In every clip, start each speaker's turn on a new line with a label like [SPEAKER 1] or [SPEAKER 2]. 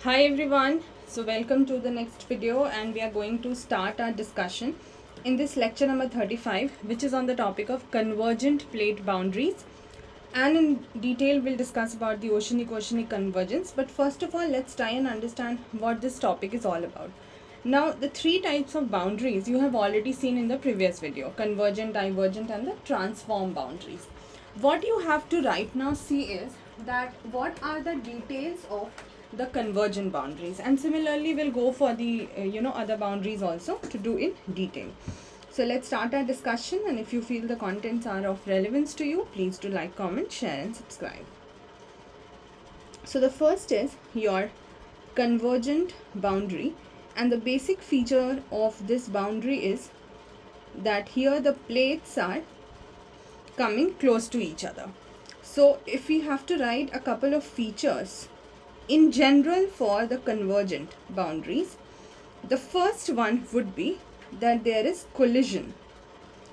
[SPEAKER 1] Hi everyone, so welcome to the next video and we are going to start our discussion in this lecture number 35, which is on the topic of convergent plate boundaries, and in detail we'll discuss about the oceanic convergence. But first of all, let's try and understand what this topic is all about. Now, the three types of boundaries you have already seen in the previous video: convergent, divergent and the transform boundaries. What you have to right now see is that what are the details of the convergent boundaries, and similarly we'll go for the other boundaries also to do in detail. So let's start our discussion, and if you feel the contents are of relevance to you, please do like, comment, share and subscribe. So the first is your convergent boundary, and the basic feature of this boundary is that here the plates are coming close to each other. So if we have to write a couple of features in general for the convergent boundaries, the first one would be that there is collision.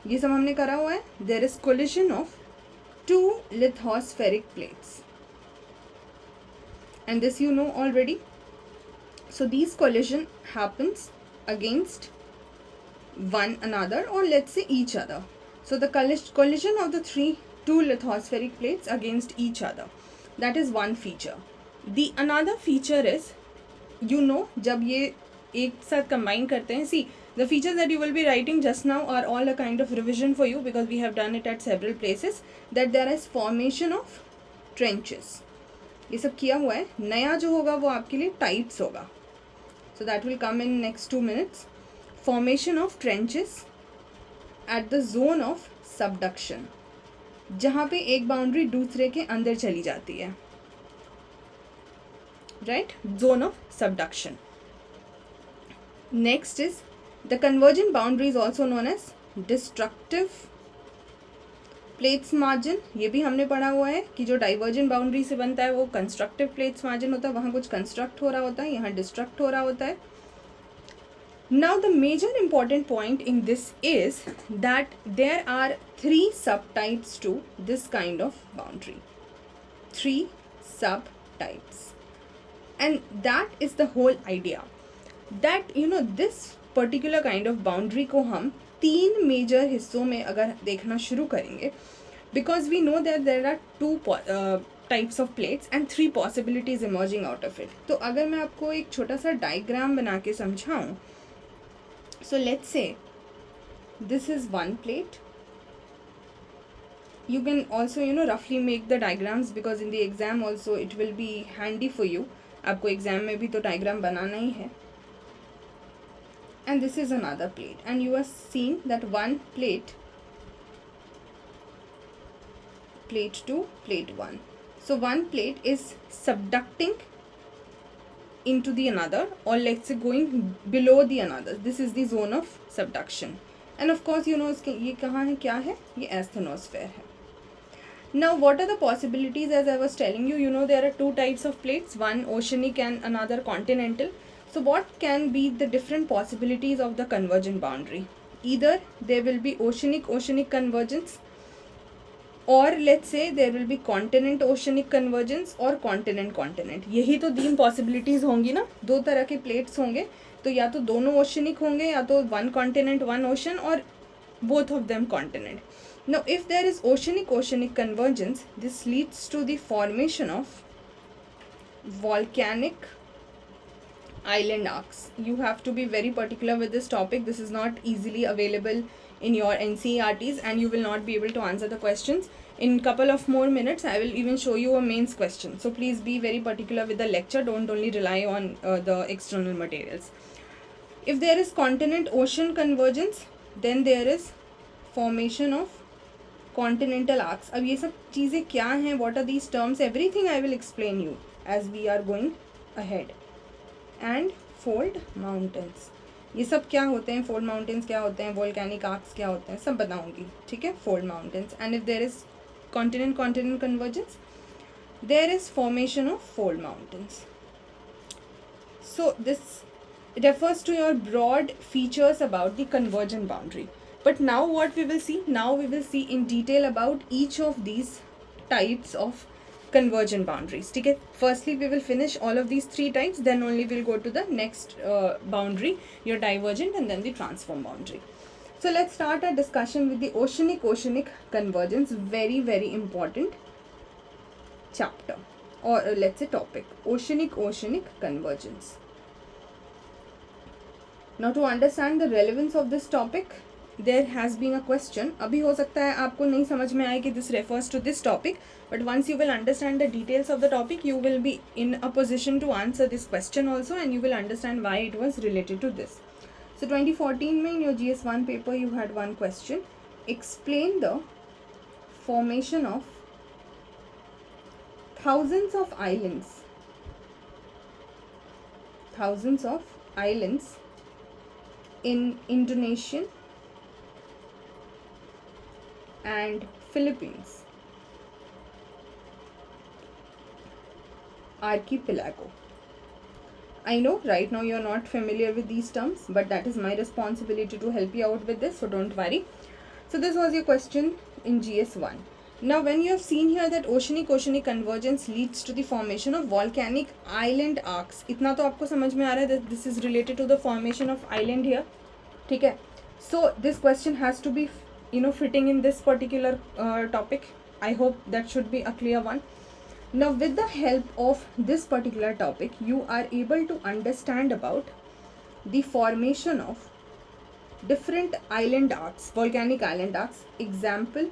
[SPEAKER 1] ये सब हमने करा हुआ है. There is collision of two lithospheric plates, and this you know already. So these collision happens against one another, or let's say each other. So the collision of the two lithospheric plates against each other, that is one feature. The another feature is, जब ये एक साथ combine करते हैं, see, the features that you will be writing just now are all a kind of revision for you because we have done it at several places, that there is formation of trenches. ये सब किया हुआ है. नया जो होगा वो आपके लिए types होगा. So that will come in next 2 minutes. Formation of trenches at the zone of subduction, जहाँ पे एक बाउंड्री दूसरे के अंदर चली जाती है, right? Zone of subduction. Next is the convergent boundary is also known as destructive plates margin. ये भी हमने पढ़ा हुआ है कि जो divergent boundary से बनता है वो constructive plates margin होता है. वहाँ कुछ construct हो रहा होता है, यहाँ destruct हो रहा होता है. Now the major important point in this is that there are three subtypes to this kind of boundary. Three subtypes. And that is the whole idea. That this particular kind of boundary को हम तीन major हिस्सों में अगर देखना शुरू करेंगे, because we know that there are two types of plates and three possibilities emerging out of it. तो अगर मैं आपको एक छोटा सा diagram बना के समझाऊँ, so let's say this is one plate. You can also roughly make the diagrams because in the exam also it will be handy for you. आपको exam में भी तो diagram बनाना ही है. And this is another plate, and you are seeing that one plate, plate 2, plate 1. So one plate is subducting into the another, or let's say going below the another. This is the zone of subduction, and of course इसके ये कहाँ है, क्या है, ये asthenosphere है. Now what are the possibilities? As I was telling you, there are two types of plates, one oceanic and another continental. So what can be the different possibilities of the convergent boundary? Either there will be oceanic convergence, और let's say there will be continent oceanic convergence और continent. यही तो तीन possibilities होंगी ना. दो तरह के plates होंगे, तो या तो दोनों oceanic होंगे, या तो one continent one ocean, और both of them continent. Now if there is oceanic convergence, this leads to the formation of volcanic island arcs. You have to be very particular with this topic. This is not easily available in your NCERTs, and you will not be able to answer the questions. In couple of more minutes I will even show you a mains question, so please be very particular with the lecture. Don't only rely on the external materials. If there is continent ocean convergence, then there is formation of continental arcs. अब ये सब चीज़ें क्या हैं, what are these terms, everything I will explain you as we are going ahead. And fold mountains, ये सब क्या होते हैं, fold mountains क्या होते हैं, volcanic arcs क्या होते हैं, सब बताऊंगी, ठीक है. Fold mountains. And if there is continent convergence, there is formation of fold mountains. So this refers to your broad features about the convergent boundary. But now what we will see, in detail about each of these types of convergent boundaries. ठीक है, firstly we will finish all of these three types, then only we'll go to the next boundary, your divergent and then the transform boundary. So let's start our discussion with the oceanic convergence. Very very important chapter, or let's say topic, oceanic convergence. Now to understand the relevance of this topic, there has been a question. अभी हो सकता है आपको नहीं समझ में आए कि this refers to this topic, but once you will understand the details of the topic, you will be in a position to answer this question also, and you will understand why it was related to this. So 2014 में in your GS1 paper you had one question. Explain the formation of thousands of islands in Indonesian and Philippines archipelago. I know right now you are not familiar with these terms, but that is my responsibility to help you out with this, so don't worry. So this was your question in GS1. Now when you have seen here that oceanic convergence leads to the formation of volcanic island arcs, इतना तो आपको समझ में आ रहा है that this is related to the formation of island here. ठीक है, so this question has to be fitting in this particular topic. I hope that should be a clear one. Now with the help of this particular topic, you are able to understand about the formation of different island arcs, volcanic island arcs. Example,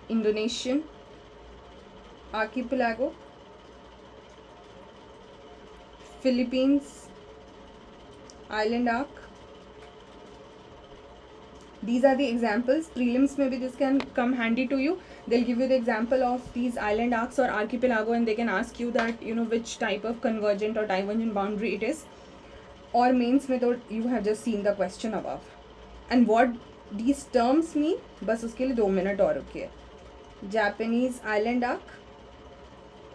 [SPEAKER 1] Indonesian archipelago, Philippines island arc. These are the examples. Prelims maybe this can come handy to you. They'll give you the example of these island arcs or archipelago, and they can ask you that which type of convergent or divergent boundary it is. Or mains method, you have just seen the question above. And what these terms mean, बस उसके लिए 2 minute और रुकिए. Japanese island arc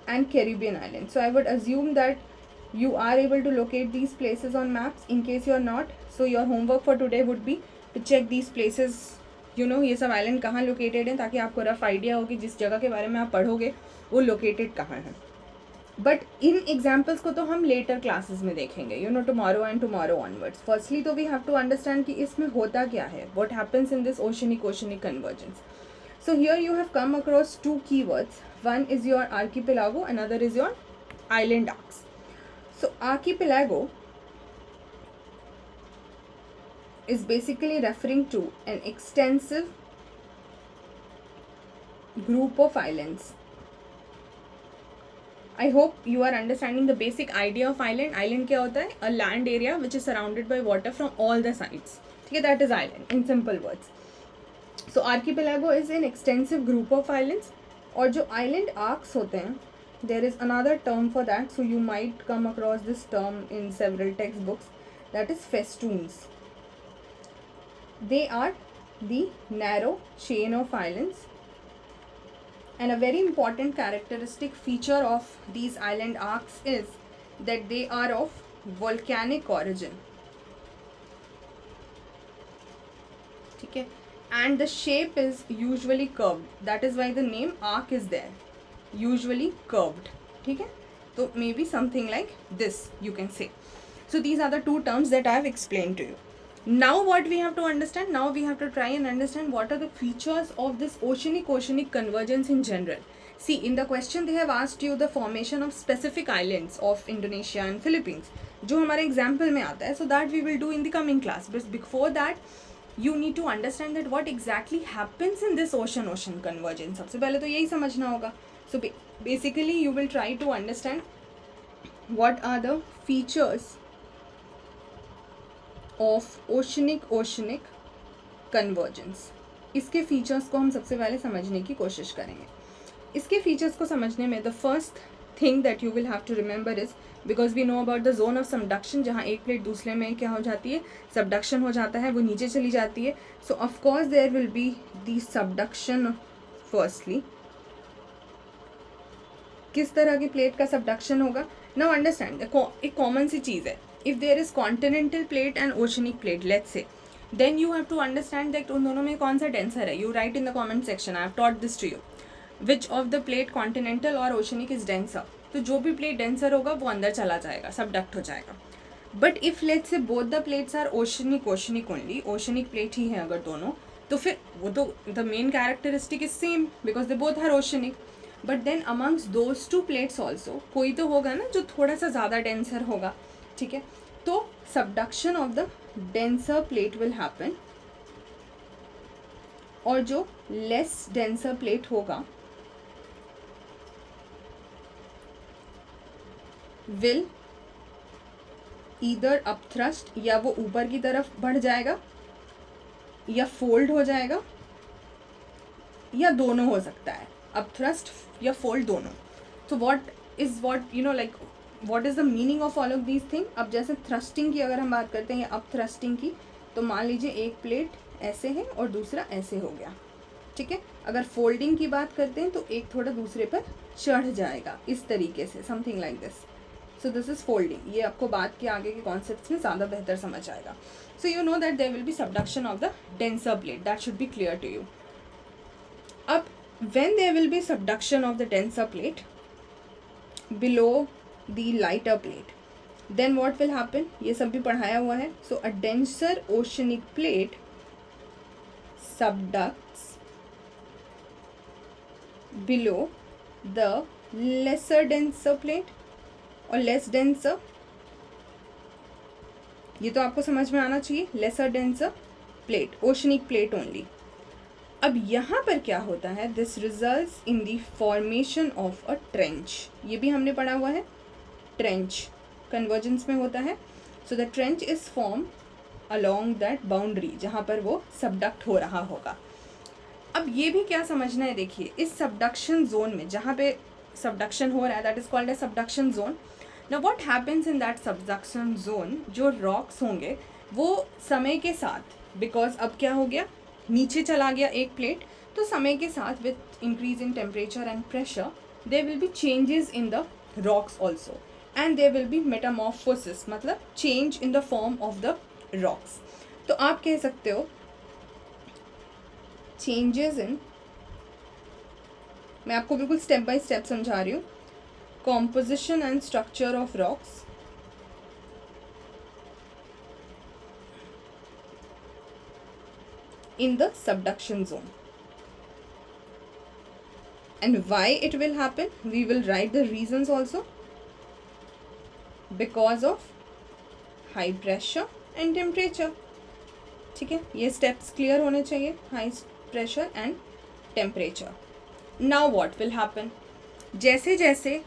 [SPEAKER 1] and Caribbean island. So I would assume that you are able to locate these places on maps. In case you are not, so your homework for today would be to check these places. ये सब island कहाँ located हैं, ताकि आपको rough idea हो कि जिस जगह के बारे में आप पढ़ोगे वो लोकेटेड कहाँ है. बट इन एग्जाम्पल्स को तो हम लेटर क्लासेस में देखेंगे, tomorrow and tomorrow onwards. Firstly तो वी हैव टू अंडरस्टैंड कि इसमें होता क्या है, what happens in this oceanic convergence. So here you have come across two keywords. One is your archipelago, another is your island arcs. So archipelago is basically referring to an extensive group of islands. I hope you are understanding the basic idea of island. Island क्या होता है? A land area which is surrounded by water from all the sides. ठीक है, that is island in simple words. So archipelago is an extensive group of islands. और जो island arcs होते हैं, there is another term for that. So you might come across this term in several textbooks. That is festoons. They are the narrow chain of islands. And a very important characteristic feature of these island arcs is that they are of volcanic origin. ठीक है, and the shape is usually curved. That is why the name arc is there. Usually curved. ठीक है, so maybe something like this you can say. So these are the two terms that I have explained to you. Now what we have to understand, now we have to try and understand what are the features of this oceanic convergence in general. See, in the question they have asked you the formation of specific islands of Indonesia and Philippines, जो हमारे example में आता है. So that we will do in the coming class. But before that, you need to understand that what exactly happens in this ocean convergence. सबसे पहले तो यही समझना होगा. So basically you will try to understand what are the features of oceanic convergence. इसके features को हम सबसे पहले समझने की कोशिश करेंगे. इसके फीचर्स को समझने में the first thing that you will have to remember is, because we know about the zone of subduction, जहाँ एक प्लेट दूसरे में क्या हो जाती है, subduction हो जाता है, वो नीचे चली जाती है. So of course there will be the subduction. Firstly, किस तरह की प्लेट का subduction होगा? Now understand, एक कॉमन सी चीज़ है. If there is continental plate and oceanic plate, let's say, then you have to understand that उन दोनों में कौन सा tensor है. You write in the comment section. I have taught this to you. Which of the plate continental और oceanic is denser, तो जो भी प्लेट डेंसर होगा वो अंदर चला जाएगा, सबडक्ट हो जाएगा. But if let's say both the plates are oceanic only, oceanic plate ही है अगर दोनों, तो फिर वो तो the main characteristic is same because they both are oceanic. But then amongst those two plates also कोई तो होगा ना जो थोड़ा सा ज़्यादा डेंसर होगा. ठीक है, तो subduction of the denser plate will happen, और जो लेस डेंसर प्लेट होगा विल ईदर अपथ्रस्ट, या वो ऊपर की तरफ बढ़ जाएगा या फोल्ड हो जाएगा, या दोनों हो सकता है, अपथ्रस्ट या फोल्ड दोनों. तो what is the meaning of all of these thing. अब जैसे थ्रस्टिंग की अगर हम बात करते हैं या अपथ्रस्टिंग की, तो मान लीजिए एक प्लेट ऐसे है और दूसरा ऐसे हो गया. ठीक है, अगर फोल्डिंग की बात करते हैं तो एक थोड़ा दूसरे पर चढ़ जाएगा इस तरीके से, something like this. So this is folding. ये आपको बात के आगे के कॉन्सेप्ट्स में ज़्यादा बेहतर समझ आएगा. So you know that there will be subduction of the denser plate, that should be clear to you. अब when there will be subduction of the denser plate below the lighter plate, then what will happen, ये सब भी पढ़ाया हुआ है. so a denser oceanic plate subducts below the lesser denser plate और less denser, ये तो आपको समझ में आना चाहिए. lesser denser plate, oceanic plate only. अब यहाँ पर क्या होता है, this results in the formation of a trench. ये भी हमने पढ़ा हुआ है, ट्रेंच कन्वर्जेंस में होता है. So the trench is form along that boundary जहाँ पर वो सबडक्ट हो रहा होगा. अब ये भी क्या समझना है, देखिए इस सबडक्शन जोन में जहाँ पे सबडक्शन हो रहा है, that is called a subduction zone. Now what happens in that subduction zone, जो रॉक्स होंगे वो समय के साथ, बिकॉज अब क्या हो गया, नीचे चला गया एक प्लेट, तो समय के साथ with increase in temperature and pressure there will be changes in the rocks also, and there will be metamorphosis, मतलब change in the form of the rocks. तो आप कह सकते हो चेंजेस इन, मैं आपको बिल्कुल स्टेप बाय स्टेप समझा रही हूँ, composition and structure of rocks in the subduction zone. And why it will happen, we will write the reasons also. Because of high pressure and temperature. ठीक है, ये steps clear होने चाहिए, high pressure and temperature. Now what will happen, जैसे जैसे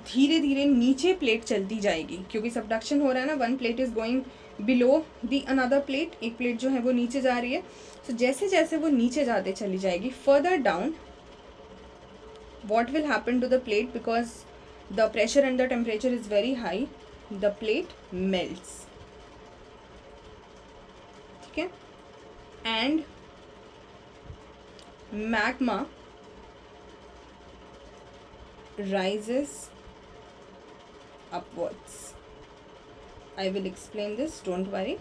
[SPEAKER 1] धीरे धीरे नीचे प्लेट चलती जाएगी, क्योंकि सबडक्शन हो रहा है ना, one plate is going below the another plate, एक प्लेट जो है वो नीचे जा रही है. तो जैसे जैसे वो नीचे जाते चली जाएगी, further down what will happen to the plate, because the pressure and the temperature is very high, the plate melts. ठीक है, and magma rises upwards. I will explain this, don't worry.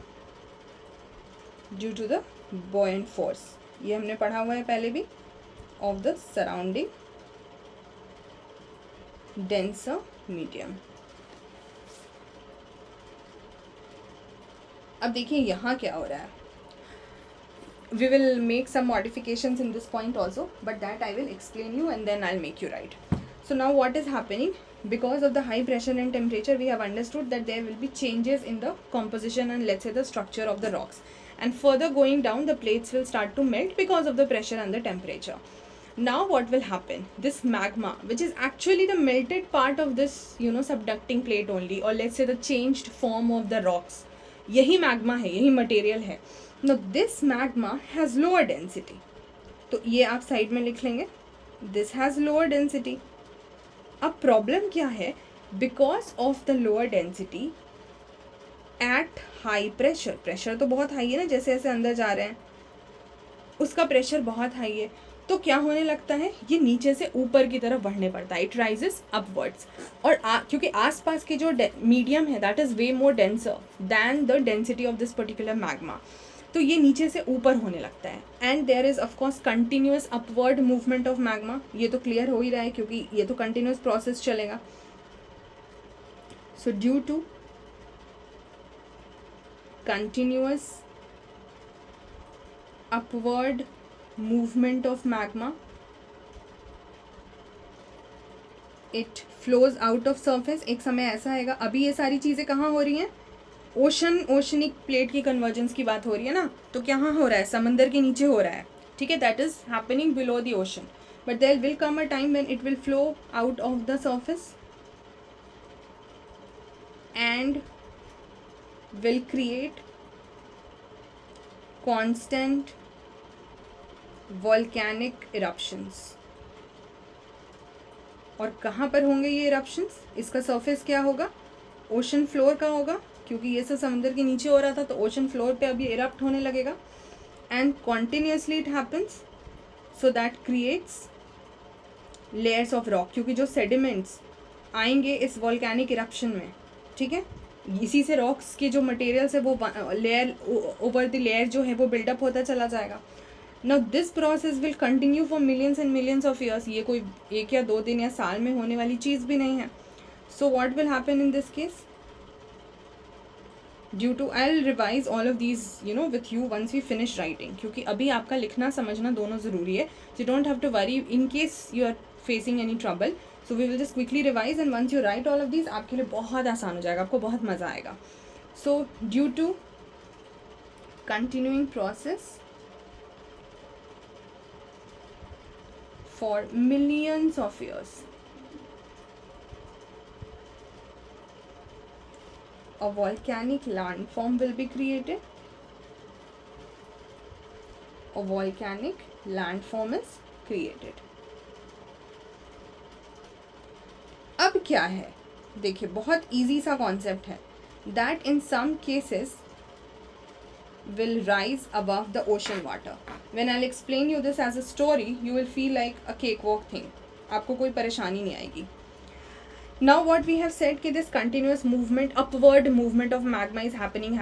[SPEAKER 1] Due to the buoyant force, ये हमने पढ़ा हुआ है पहले भी, of the surrounding denser medium. अब देखिए यहाँ क्या हो रहा है. We will make some modifications in this point also, but that I will explain you and then I'll make you write. So now what is happening? Because of the high pressure and temperature, we have understood that there will be changes in the composition and let's say the structure of the rocks. And further going down, the plates will start to melt because of the pressure and the temperature. Now what will happen? This magma, which is actually the melted part of this, subducting plate only, or let's say the changed form of the rocks. यही magma है, यही material है. Now this magma has lower density. तो ये आप side में लिख लेंगे. This has lower density. अब प्रॉब्लम क्या है? Because of the lower density at high pressure, pressure तो बहुत हाई है ना, जैसे जैसे अंदर जा रहे हैं उसका प्रेशर बहुत हाई है, तो क्या होने लगता है, ये नीचे से ऊपर की तरफ बढ़ने पड़ता है. It rises upwards. और क्योंकि आसपास के जो मीडियम है that is way more denser than the density of this particular magma, तो ये नीचे से ऊपर होने लगता है. And there is of course continuous upward movement of magma. ये तो क्लियर हो ही रहा है क्योंकि ये तो कंटिन्यूस प्रोसेस चलेगा. So due to continuous upward movement of magma, it flows out of surface. एक समय ऐसा आएगा, अभी ये सारी चीज़ें कहाँ हो रही हैं, ओशनिक प्लेट की कन्वर्जेंस की बात हो रही है ना, तो कहाँ हो रहा है, समंदर के नीचे हो रहा है. ठीक है, that is happening below the ocean. But there will come a time when it will flow out of the surface and will create constant volcanic eruptions. और कहाँ पर होंगे ये इरप्शंस, इसका सरफेस क्या होगा, ओशन फ्लोर का होगा, क्योंकि ये सब समुद्र के नीचे हो रहा था तो ओशन फ्लोर पे अभी इरप्ट होने लगेगा. And continuously it happens, so that creates layers of rock, क्योंकि जो सेडिमेंट्स आएंगे इस वॉल्केनिक इरप्शन में, ठीक है, इसी से रॉक्स के जो मटेरियल्स है वो लेयर ओवर द लेयर जो है वो बिल्डअप होता चला जाएगा. Now this process will continue for millions and millions of years. ये कोई 1 या 2 दिन या साल में होने वाली चीज़ भी नहीं है. So what will happen in this case? Due to, I'll revise all of these with you once we finish writing, क्योंकि अभी आपका लिखना समझना दोनों ज़रूरी है. So you don't have to worry in case you are facing any trouble. So we will just quickly revise and once you write all of these आपके लिए बहुत आसान हो जाएगा, आपको बहुत मज़ा आएगा. So due to continuing process for millions of years, a volcanic landform will be created. A volcanic landform is created. अब क्या है, देखिए बहुत इजी सा कॉन्सेप्ट है. That in some cases will rise above the ocean water. When I'll explain you this as a story, you will feel like a cakewalk thing. आपको कोई परेशानी नहीं आएगी. Now what we have said कि this continuous movement, upward movement of magma is happening.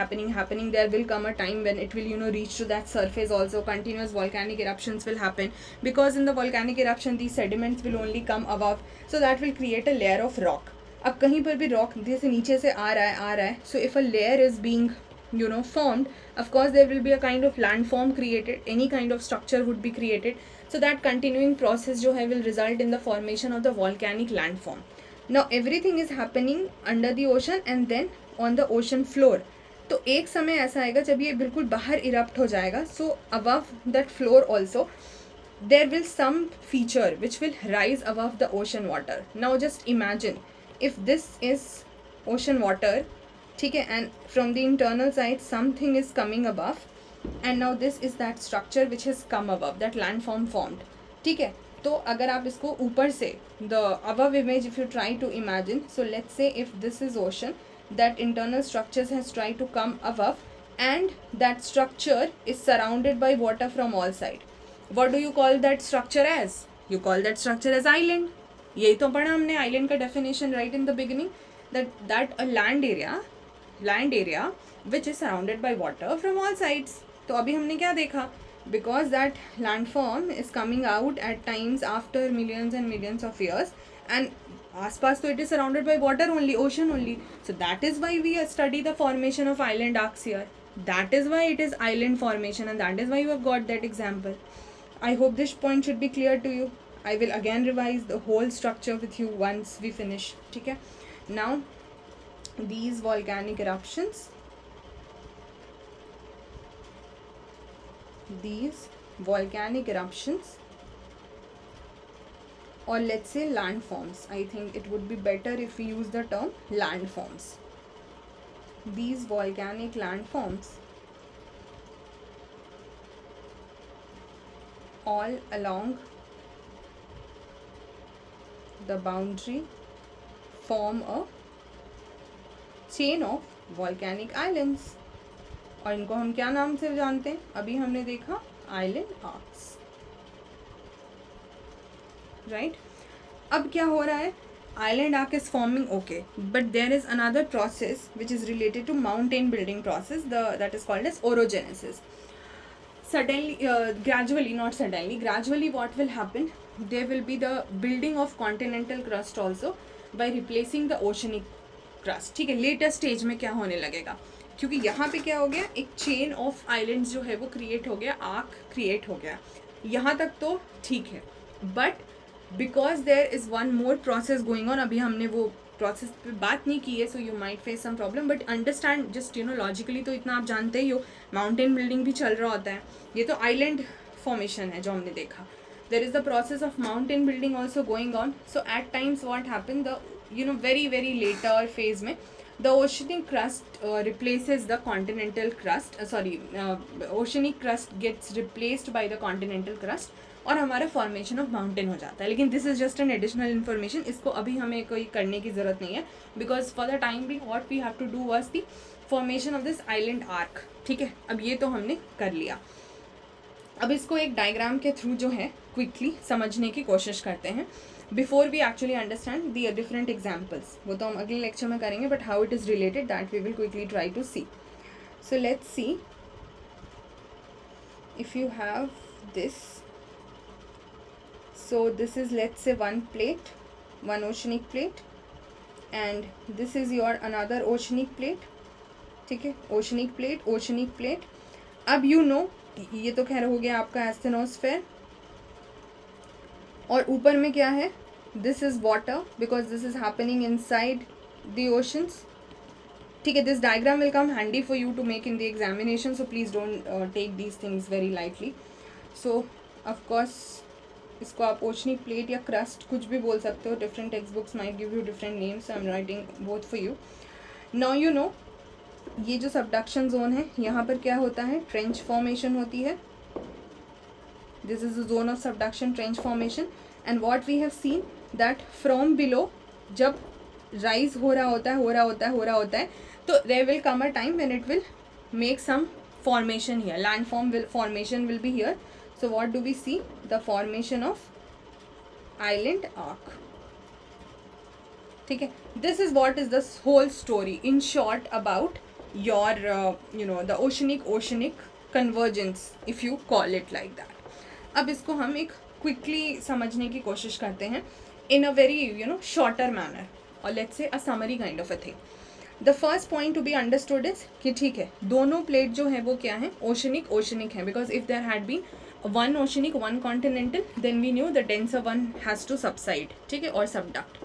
[SPEAKER 1] There will come a time when it will reach to that surface also. Continuous volcanic eruptions will happen because in the volcanic eruption these sediments will only come above, so that will create a layer of rock. अब कहीं पर भी rock जैसे नीचे से आ रहा है, so if a layer is being formed, of course there will be a kind of landform created, any kind of structure would be created, so that continuing process जो है will result in the formation of the volcanic landform. Now everything is happening under the ocean and then on the ocean floor. तो एक समय ऐसा आएगा जब ये बिल्कुल बाहर इरप्ट हो जाएगा, so above that floor also there will some feature which will rise above the ocean water. Now just imagine if this is ocean water, ठीक है, and from the internal side something is coming above, and now this is that structure which has come above, that landform formed. ठीक है, तो अगर आप इसको ऊपर से the above image if you try to imagine, so let's say if this is ocean, that internal structures has tried to come above and that structure is surrounded by water from all side. What do you call that structure as? You call that structure as island. यही तो पढ़ा हमने island का definition right in the beginning, that a land area which is surrounded by water from all sides. तो अभी हमने क्या देखा, because that landform is coming out at times after millions and millions of years, and आसपास तो it is surrounded by water only, ocean only. So that is why we study the formation of island arcs here. That is why it is island formation, and that is why you have got that example. I hope this point should be clear to you. I will again revise the whole structure with you once we finish. ठीक है, now these volcanic eruptions, or let's say landforms, I think it would be better if we use the term landforms. These volcanic landforms all along the boundary form a chain of volcanic islands. और इनको हम क्या नाम से जानते हैं, अभी हमने देखा आइलैंड आर्क्स, राइट. अब क्या हो रहा है, island arc is forming, okay, but there is another process which is related to mountain building process, that is called as orogenesis. Suddenly, gradually, not suddenly, gradually what will happen, there will be the building of continental crust also by replacing the oceanic crust. ठीक है, later stage में क्या होने लगेगा, क्योंकि यहाँ पे क्या हो गया, एक चेन ऑफ आइलैंड्स जो है वो क्रिएट हो गया, आर्क क्रिएट हो गया, यहाँ तक तो ठीक है, but because there is one more process going on, अभी हमने वो प्रोसेस पे बात नहीं की है, so you might face some problem, but understand just logically तो इतना आप जानते ही हो, माउंटेन बिल्डिंग भी चल रहा होता है, ये तो आइलैंड फॉर्मेशन है जो हमने देखा. There is the process of mountain building also going on. So at times what happen, the very very later phase में the oceanic crust replaces the continental crust, oceanic crust gets replaced by the continental crust और हमारा formation of mountain हो जाता है. लेकिन this is just an additional information, इसको अभी हमें कोई करने की ज़रूरत नहीं है, because for the time being what we have to do was the formation of this island arc. ठीक है, अब ये तो हमने कर लिया. अब इसको एक डायग्राम के थ्रू जो है क्विकली समझने की कोशिश करते हैं, before we actually understand the different examples. वो तो हम अगले लेक्चर में करेंगे, but how it is related that we will quickly try to see. So let's see, if you have this, so this is let's say one plate, one oceanic plate, and this is your another oceanic plate. ठीक है, oceanic plate, oceanic plate. अब you know, ये तो खैर हो गया आपका asthenosphere, और ऊपर में क्या है, this is water because this is happening inside the oceans. ठीक है, this diagram will come handy for you to make in the examination, so please don't take these things very lightly. So of course इसको आप oceanic plate या crust कुछ भी बोल सकते हो, different text books might give you different names, I am writing both for you. Now you know, ये जो सबडक्शन जोन है, यहाँ पर क्या होता है, ट्रेंच फॉर्मेशन होती है. This is the zone of subduction, trench formation. And what we have seen that from below जब राइज हो रहा होता है, तो there will come a time when it will make some formation here, landform formation will be here. So what do we see? The formation of island arc. ठीक है, this is what is the whole story in short about your the oceanic convergence, if you call it like that. अब इसको हम एक quickly समझने की कोशिश करते हैं in a very shorter manner, or let's say a summary kind of a thing. The first point to be understood is कि ठीक है, दोनों प्लेट जो है वो क्या है, ओशनिक है, because if there had been one oceanic, one continental, then we knew the denser one has to subside, ठीक है, or subduct.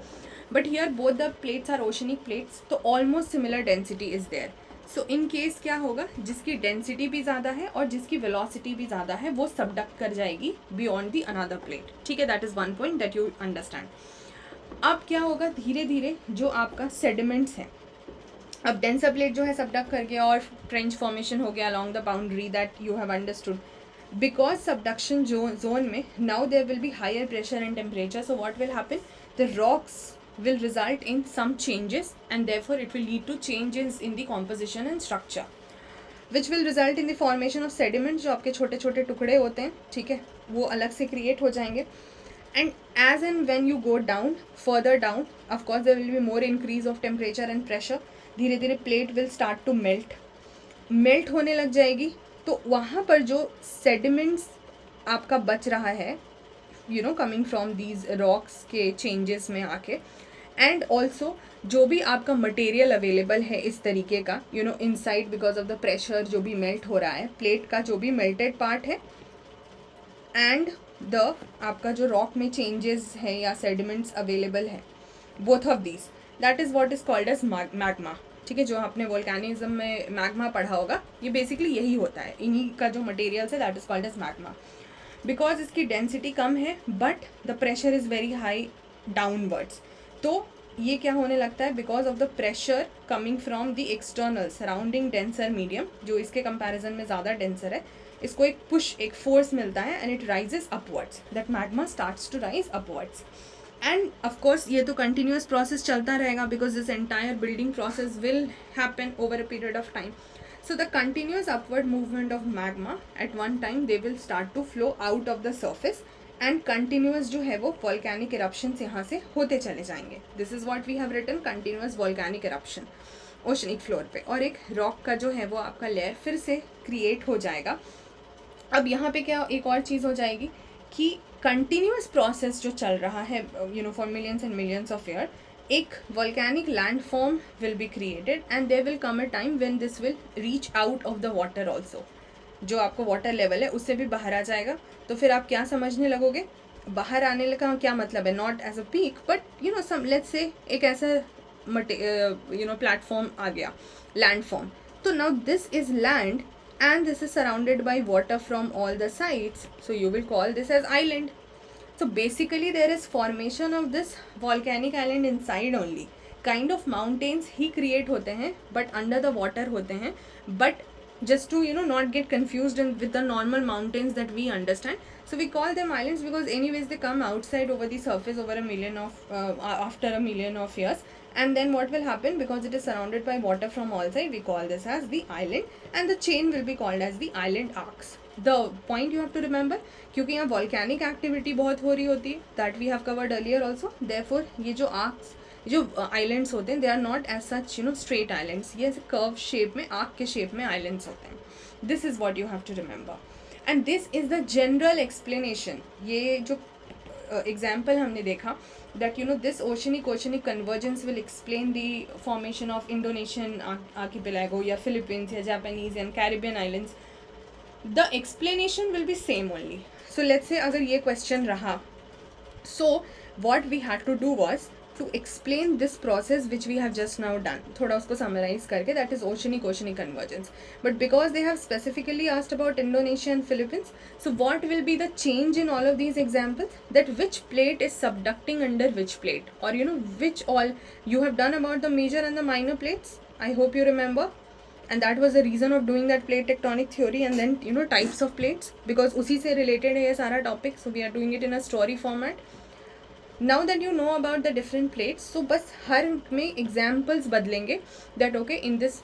[SPEAKER 1] But here both the plates are oceanic plates, तो almost similar density is there. So in case क्या होगा, जिसकी density भी ज़्यादा है और जिसकी velocity भी ज़्यादा है, वो subduct कर जाएगी beyond the another plate. ठीक है, that is one point that you understand. अब क्या होगा, धीरे धीरे जो आपका sediments हैं, अब डेंसर प्लेट जो है सबडक्ट कर गया और ट्रेंच फॉर्मेशन हो गया along the boundary, that you have understood. Because subduction zone में now there will be higher pressure and temperature, so what will happen, the rocks will result in some changes and therefore it will lead to changes in the composition and structure, which will result in the formation of sediment. जो आपके छोटे छोटे टुकड़े होते हैं, ठीक है, वो अलग से क्रिएट हो जाएंगे. And as and when you go down, further down, of course there will be more increase of temperature and pressure. धीरे धीरे plate will start to melt होने लग जाएगी. तो वहाँ पर जो सेडिमेंट्स आपका बच रहा है, कमिंग फ्रॉम दीज रॉक्स के चेंजेस में आके, एंड ऑल्सो जो भी आपका मटेरियल अवेलेबल है इस तरीके का, inside because of the pressure जो भी मेल्ट हो रहा है, प्लेट का जो भी मेल्टेड पार्ट है, एंड द आपका जो रॉक में चेंजेस है या सेडिमेंट्स अवेलेबल है, both of these, that is what is called as magma. ठीक है, जो आपने वोल्केनिज्म में मैग्मा पढ़ा होगा, ये बेसिकली यही होता है, इन्हीं का जो मटेरियल्स है, that is called as magma. Because इसकी डेंसिटी कम है but the pressure is very high downwards, तो ये क्या होने लगता है, because of the pressure coming from the external surrounding denser medium, जो इसके कंपैरिजन में ज़्यादा डेंसर है, इसको एक पुश, एक फोर्स मिलता है, and it rises upwards, that magma starts to rise upwards. And of course ये तो कंटिन्यूस प्रोसेस चलता रहेगा, because this entire building process will happen over a period of time. So the continuous upward movement of magma, at one time they will start to flow out of the surface and continuous जो है वो volcanic eruptions यहाँ से होते चले जाएंगे. This is what we have written, continuous volcanic eruption oceanic floor पे. और एक रॉक का जो है वो आपका लेयर फिर से क्रिएट हो जाएगा. अब यहाँ पे क्या एक और चीज़ हो जाएगी कि कंटिन्यूस प्रोसेस जो चल रहा है for millions and millions of year, एक volcanic land form will be created and there will come a time when this will reach out of the water also. जो आपको वाटर लेवल है उससे भी बाहर आ जाएगा. तो फिर आप क्या समझने लगोगे, बाहर आने का क्या मतलब है, not as a peak but some let's say एक ऐसा प्लेटफॉर्म आ गया, लैंड फॉर्म. तो now this is land and this is surrounded by water from all the sides, so you will call this as island. So basically there is formation of this volcanic island inside only. Kind of mountains he create होते हैं but under the water होते हैं. But just to not get confused with the normal mountains that we understand, so we call them islands because anyways they come outside over the surface over after a million of years. And then what will happen, because it is surrounded by water from all sides, we call this as the island, and the chain will be called as the island arcs. The point you have to remember, क्योंकि यहाँ volcanic activity बहुत हो रही होती है, that we have covered earlier also. Therefore ये जो arcs, जो islands होते हैं, they are not as such straight islands. ये ऐसे curve shape में, arc के shape में islands होते हैं. This is what you have to remember. And this is the general explanation. ये जो example हमने देखा, that this oceanic convergence will explain the formation of Indonesian archipelago या Philippines या Japanese and Caribbean islands. The explanation will be same only. So let's say अगर ये question रहा, so what we had to do was to explain this process which we have just now done. थोड़ा उसको summarize करके, that is oceanic convergence. But because they have specifically asked about Indonesia and Philippines, so what will be the change in all of these examples? That which plate is subducting under which plate, or which all you have done about the major and the minor plates. I hope you remember. And that was the reason of doing that plate tectonic theory, and then types of plates, because उसी से related है ये सारा topic. So we are doing it in a story format. Now that you know about the different plates, so बस हर में examples बदलेंगे, that okay, in this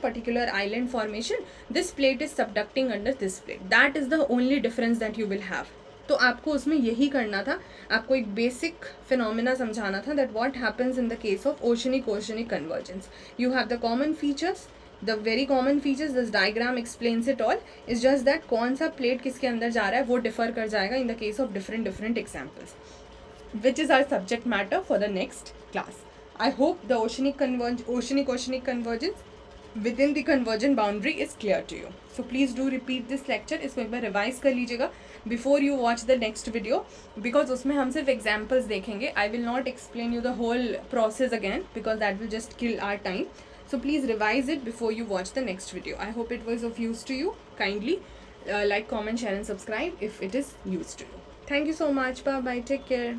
[SPEAKER 1] particular island formation, this plate is subducting under this plate. That is the only difference that you will have. तो आपको उसमें यही करना था, आपको एक basic phenomena समझाना था, that what happens in the case of oceanic convergence. You have the common features, the very common features, this diagram explains it all. It's just that कौन सा plate किसके अंदर जा रहा है वो differ कर जाएगा in the case of different examples, which is our subject matter for the next class. I hope the oceanic convergence within the convergent boundary is clear to you. So please do repeat this lecture. इसको एक बार revise कर लीजिएगा before you watch the next video, because उसमें हम सिर्फ examples देखेंगे. I will not explain you the whole process again because that will just kill our time. So please revise it before you watch the next video. I hope it was of use to you. Kindly like, comment, share and subscribe if it is used to you. Thank you so much. Bye bye. Take care.